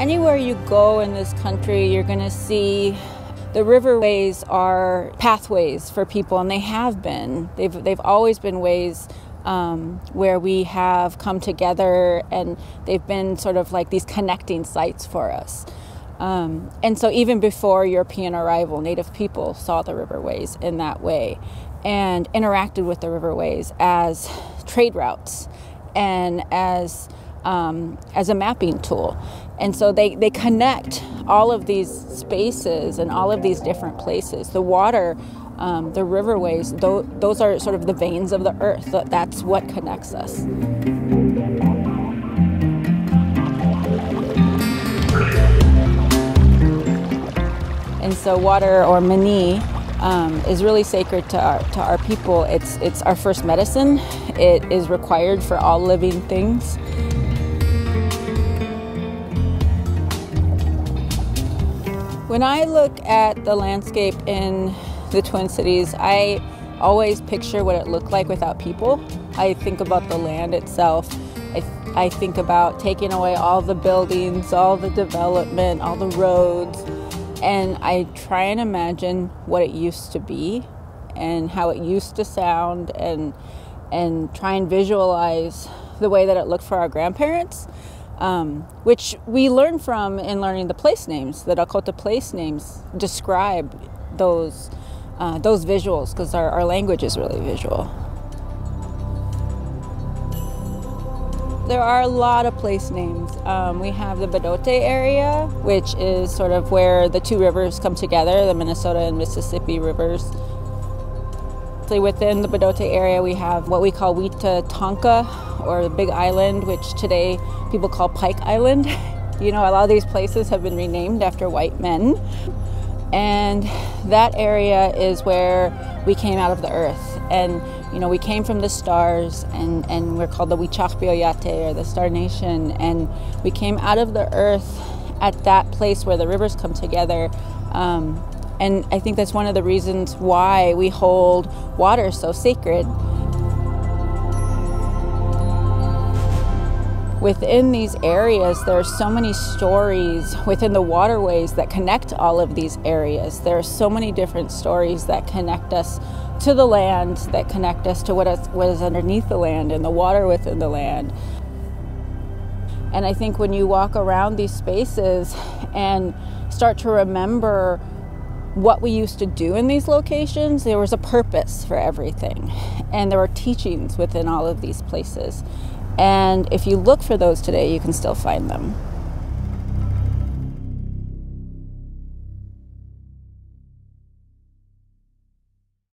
Anywhere you go in this country, you're going to see the riverways are pathways for people, and they have been. They've always been ways where we have come together, and they've been sort of like these connecting sites for us. And so even before European arrival, Native people saw the riverways in that way and interacted with the riverways as trade routes and as a mapping tool. And so they connect all of these spaces and all of these different places. The water, the riverways, those are sort of the veins of the earth. That's what connects us. And so water, or mani, is really sacred to our people. It's our first medicine. It is required for all living things. When I look at the landscape in the Twin Cities, I always picture what it looked like without people. I think about the land itself. I think about taking away all the buildings, all the development, all the roads, and I try and imagine what it used to be and how it used to sound, and try and visualize the way that it looked for our grandparents. Which we learn from in learning the place names. The Dakota place names describe those visuals, because our language is really visual. There are a lot of place names. We have the Bedote area, which is sort of where the two rivers come together, the Minnesota and Mississippi rivers. Within the Bedote area, we have what we call Witatonka, or the Big Island, which today people call Pike Island. You know, a lot of these places have been renamed after white men. And that area is where we came out of the earth. And, you know, we came from the stars, and we're called the Wichachbioyate, or the Star Nation. And we came out of the earth at that place where the rivers come together. And I think that's one of the reasons why we hold water so sacred. Within these areas, there are so many stories within the waterways that connect all of these areas. There are so many different stories that connect us to the land, that connect us to what is underneath the land and the water within the land. And I think when you walk around these spaces and start to remember what we used to do in these locations, there was a purpose for everything. And there were teachings within all of these places. And if you look for those today, you can still find them.